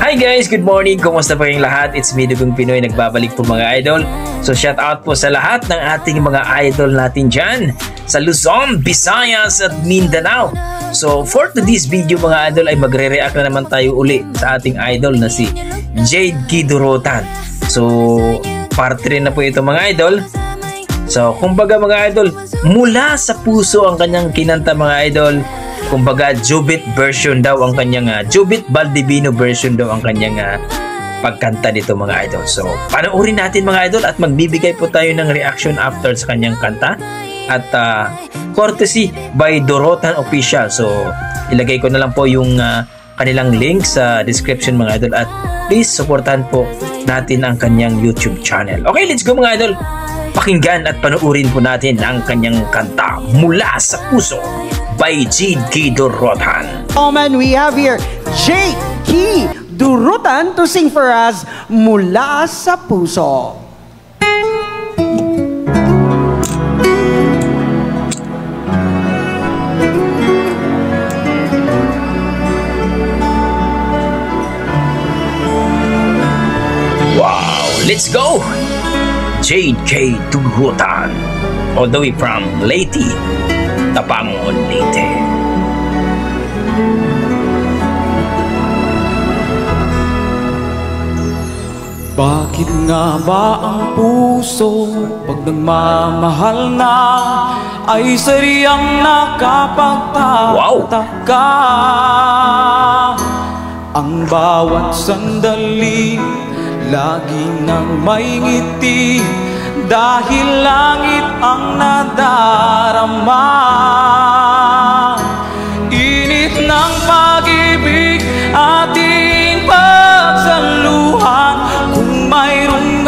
Hi guys, good morning. Kumusta po kayong lahat? It's me, Dugong Pinoy, nagbabalik po mga idol. So shout out po sa lahat ng ating mga idol natin dyan sa Luzon, Visayas at Mindanao. So for today's video mga idol ay magre-react na naman tayo uli sa ating idol na si Jade Kidurutan. So part 3 na po ito mga idol. So kumbaga mga idol, mula sa puso ang kanyang kinanta mga idol. Kumbaga Jubit version daw ang kanyang Jubit Baldivino version daw ang kanyang pagkanta dito mga idol. So panoorin natin mga idol at magbibigay po tayo ng reaction after sa kanyang kanta at courtesy by Dorotan Official. So ilagay ko na lang po yung kanilang link sa description mga idol at please supportan po natin ang kanyang YouTube channel. Okay, let's go mga idol. Pakinggan at panoorin po natin ang kanyang kanta Mula sa Puso by Jade Kidurutan. Oh man, we have here Jade Kidurutan to sing for us Mula sa Puso. Wow, let's go! Jade Kidurutan, all the way from Leyte, Tabangon, Leyte. Bakit nga ba ang puso pag nagmamahal na ay saryang nakapagtataka? Ang bawat sandali lagi nang may ngiti dahil langit ang nadarama. Init ng pag-ibig ating pagsaluhan, kung mayroong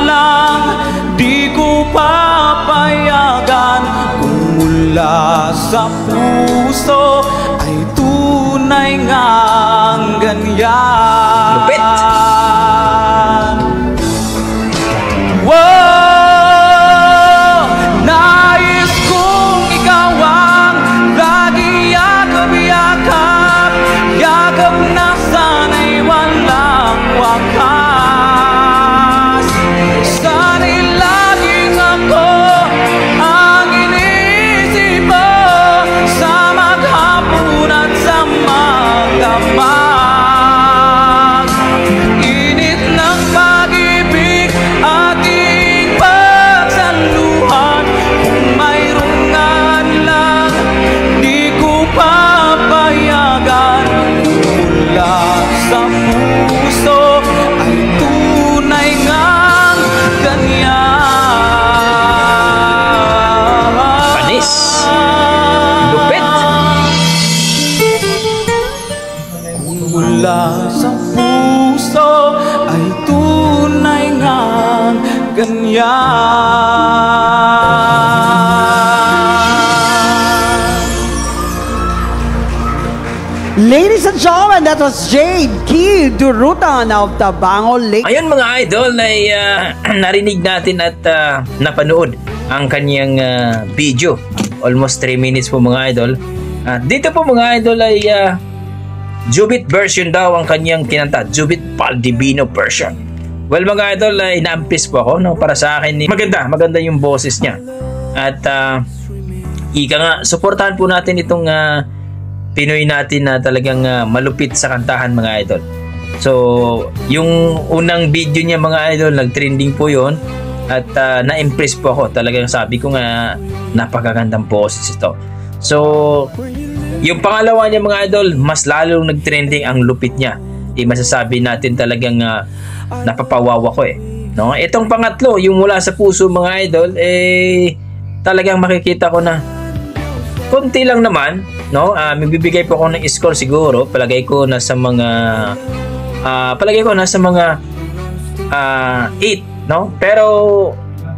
lang di ko papayagan. Kung mula sa puso ay tunay ngang ganyan. Lupit! Nais kong ikaw ang lagi yakap-yakap, yakap na sana'y walang wakas. Sana'y laging ako ang inisip mo sa maghapon at sa magdamag. Init ng pag-ibig ating pagsaluhan, kung mayroong lang di ko papayagan. Mula sa puso ay tunay ngang ganyan. Panis! Lupit! Mula sa puso ay tunay ngang ganyan. Ladies and gentlemen, that was Jade Kidurutan of Tabangon, Leyte. Ayun mga idol ay narinig natin at napanood ang kanyang video. Almost 3 minutes po mga idol. Dito po mga idol ay Jubit version daw ang kanyang kinanta. Jubit Baldivino version. Well mga idol ay naampis po ako no? Para sa akin maganda yung boses niya. At ika nga, supportahan po natin itong Pinoy natin na talagang malupit sa kantahan mga idol. So yung unang video niya mga idol, nag-trending po yon at na-impress po ako. Talagang sabi ko nga napakagandang boses ito. So yung pangalawa niya mga idol, mas lalong nag-trending ang lupit niya. Masasabi natin talagang napapawawa ko no? Itong pangatlo, yung Mula sa Puso mga idol, talagang makikita ko na konti lang naman, no? Magbibigay po ako ng score siguro. Palagay ko nasa mga 8, no? Pero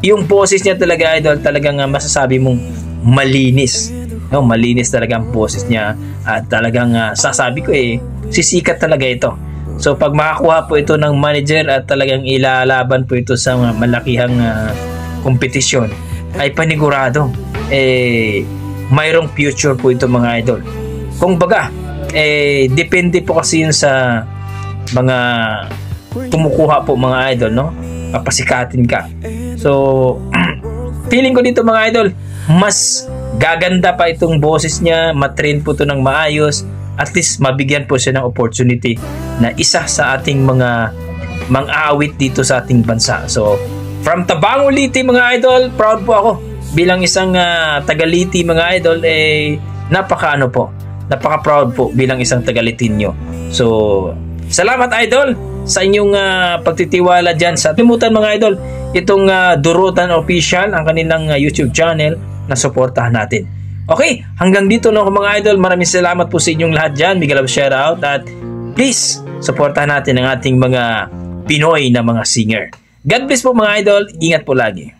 yung boses niya talaga idol, talagang masasabi mong malinis. No, malinis talaga ang boses niya at talagang sasabi ko sisikat talaga ito. So pag makakuha po ito ng manager at talagang ilalaban po ito sa malakihang kompetisyon, ay panigurado mayroong future po ito mga idol. Kung baga depende po kasi yun sa mga kumukuha po mga idol, no? Papasikatin ka. So, feeling ko dito mga idol, mas gaganda pa itong boses niya, matrain po ito ng maayos, at least mabigyan po siya ng opportunity na isa sa ating mga mang-aawit dito sa ating bansa. So, from Tabango Liti mga idol, proud po ako bilang isang taga-Liti mga idol, napaka-proud po bilang isang taga-Litinyo. So, salamat idol sa inyong pagtitiwala dyan sa limutan mga idol, itong Durutan Official, ang kanilang YouTube channel na suportahan natin. Okay, hanggang dito na mga idol. Maraming salamat po sa inyong lahat dyan. Big love shout out, at please, suportahan natin ang ating mga Pinoy na mga singer. God bless po mga idol. Ingat po lagi.